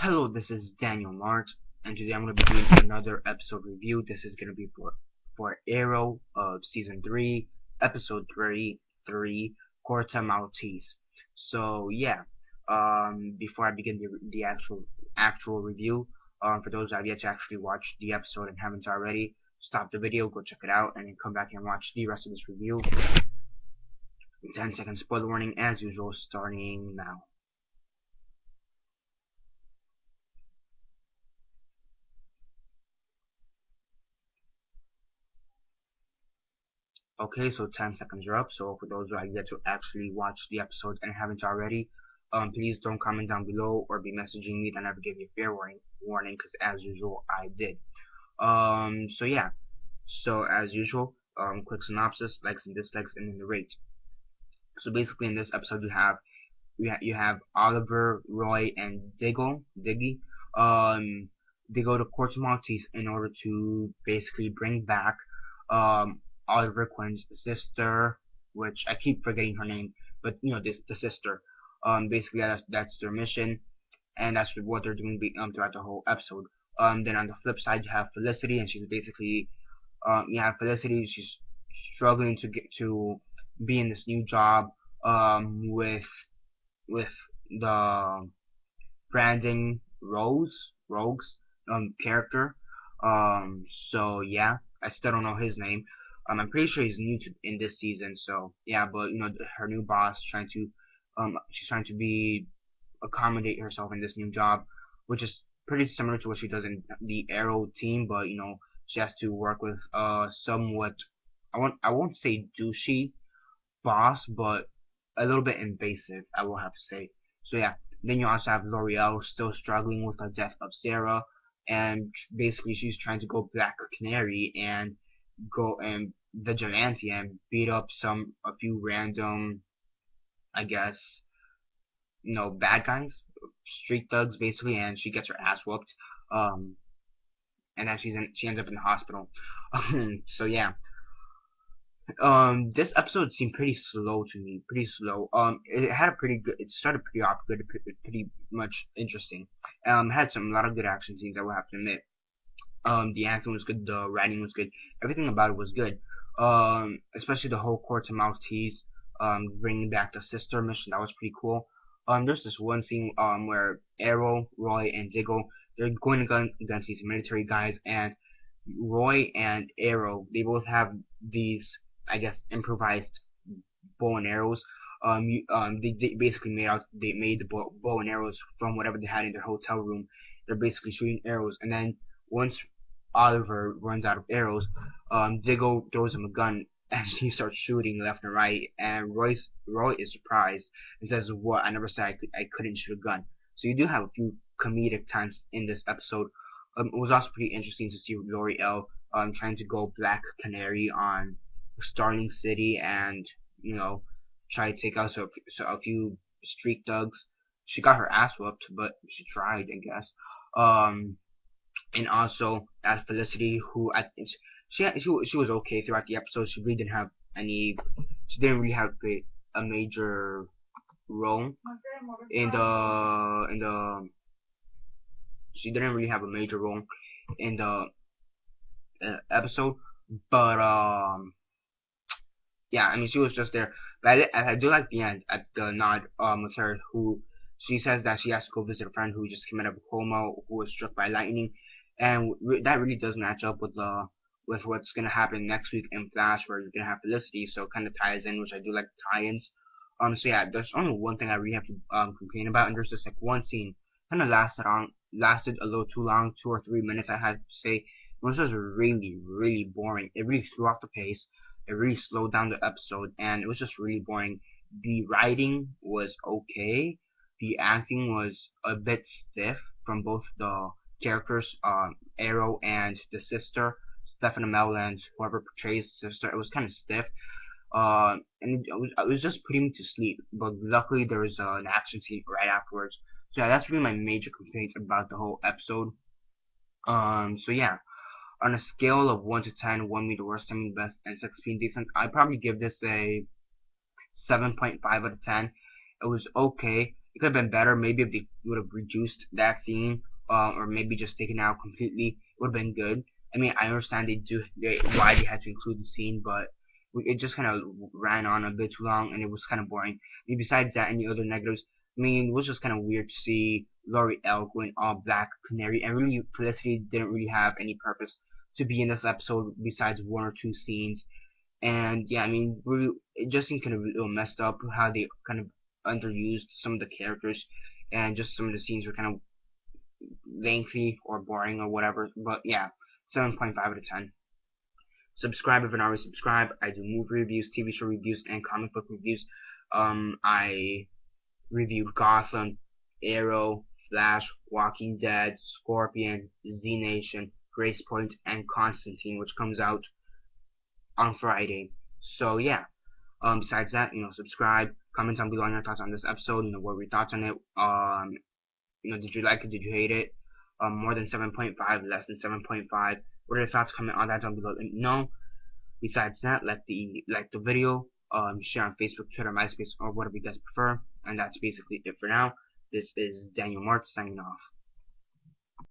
Hello, this is Daniel Mart, and today I'm going to be doing another episode review. This is going to be for Arrow of Season 3, Episode 3, Corta Maltese. So yeah, before I begin the actual review, for those that have yet to actually watch the episode and haven't already, stop the video, go check it out, and then come back and watch the rest of this review. 10-second spoiler warning as usual, starting now. Okay, so 10 seconds are up. So for those who are yet to actually watch the episode and haven't already, please don't comment down below or be messaging me. Then I never give you a fair warning, because as usual I did. So yeah. So as usual, quick synopsis, likes and dislikes, and then the rate. So basically, in this episode, you have Oliver, Roy, and Diggy. They go to Corta Maltese in order to basically bring back Oliver Quinn's sister, which I keep forgetting her name, but you know, the sister. Basically that's their mission, and that's what they're doing throughout the whole episode. Then on the flip side, you have Felicity, and she's basically Felicity. She's struggling to get to be in this new job with the Brandon Rogues character. So yeah, I still don't know his name. I'm pretty sure he's new in this season. So yeah, but you know, her new boss she's trying to be accommodate herself in this new job, which is pretty similar to what she does in the Arrow team. But you know, she has to work with somewhat, I won't say douchey boss, but a little bit invasive, I will have to say. So yeah, then you also have L'Oreal still struggling with the death of Sarah, and basically she's trying to go Black Canary and go and vigilante and beat up a few random, I guess, you know, bad guys, street thugs basically, and she gets her ass whooped. And then she ends up in the hospital. So yeah, this episode seemed pretty slow to me, pretty slow. It had a pretty good, it started pretty off good, pretty much interesting. Had a lot of good action scenes, I will have to admit. The acting was good, the writing was good, everything about it was good. Especially the whole Corta Maltese, bringing back the sister mission, that was pretty cool. There's this one scene, where Arrow, Roy, and Diggle, they're going against these military guys, and Roy and Arrow, they both have these, I guess, improvised bow and arrows. They basically they made the bow and arrows from whatever they had in their hotel room. They're basically shooting arrows, and then once Oliver runs out of arrows, Diggle throws him a gun, and he starts shooting left and right. And Roy is surprised and says, "What? I never said I couldn't shoot a gun." So you do have a few comedic times in this episode. It was also pretty interesting to see L'Oreal trying to go Black Canary on Starling City, and you know, try to take out a few street thugs. She got her ass whooped, but she tried, I guess. Um, and also as Felicity, who she was okay throughout the episode. She really didn't have any. She didn't really have a major role in the. She didn't really have a major role in the episode, but yeah, I mean, she was just there. But I do like the end at the nod with her, who she says that she has to go visit a friend who just came out of a coma, who was struck by lightning, and that really does match up with what's gonna happen next week in Flash, where you're gonna have Felicity. So it kind of ties in, which I do like the tie-ins. So yeah, there's only one thing I really have to complain about, and there's just like one scene kind of lasted a little too long, 2 or 3 minutes, I had to say. It was just really boring. It really threw off the pace. It really slowed down the episode, and it was just really boring. The writing was okay. The acting was a bit stiff from both the characters, Arrow and the sister, Stephanie Amell, and whoever portrays the sister. It was kind of stiff. And it was just putting me to sleep. But luckily, there was an action scene right afterwards. So yeah, that's really my major complaints about the whole episode. So yeah, on a scale of 1 to 10, 1 being the worst, 10 being the best, and 6 being decent, I'd probably give this a 7.5 out of 10. It was okay. It could have been better. Maybe if they would have reduced that scene, or maybe just taken it out completely, it would have been good. I mean, I understand why they had to include the scene, but it just kind of ran on a bit too long, and it was kind of boring. I mean, besides that, any other negatives? I mean, it was just kind of weird to see L'Oreal going all black canary, and really Felicity didn't really have any purpose to be in this episode besides one or two scenes. And yeah, I mean, really, it just seemed kind of a little messed up how they kind of underused some of the characters, and just some of the scenes were kind of lengthy or boring or whatever. But yeah, 7.5 out of 10. Subscribe if you're not already subscribed. I do movie reviews, TV show reviews, and comic book reviews. I reviewed Gotham, Arrow, Flash, Walking Dead, Scorpion, Z Nation, Grace Point, and Constantine, which comes out on Friday. So yeah. Besides that, subscribe, comment down below on your thoughts on this episode. What were your thoughts on it? Did you like it? Did you hate it? More than 7.5, less than 7.5. What are your thoughts? Comment on that down below. Let me know. Besides that, like the video, share on Facebook, Twitter, MySpace, or whatever you guys prefer. And that's basically it for now. This is Daniel Mart signing off.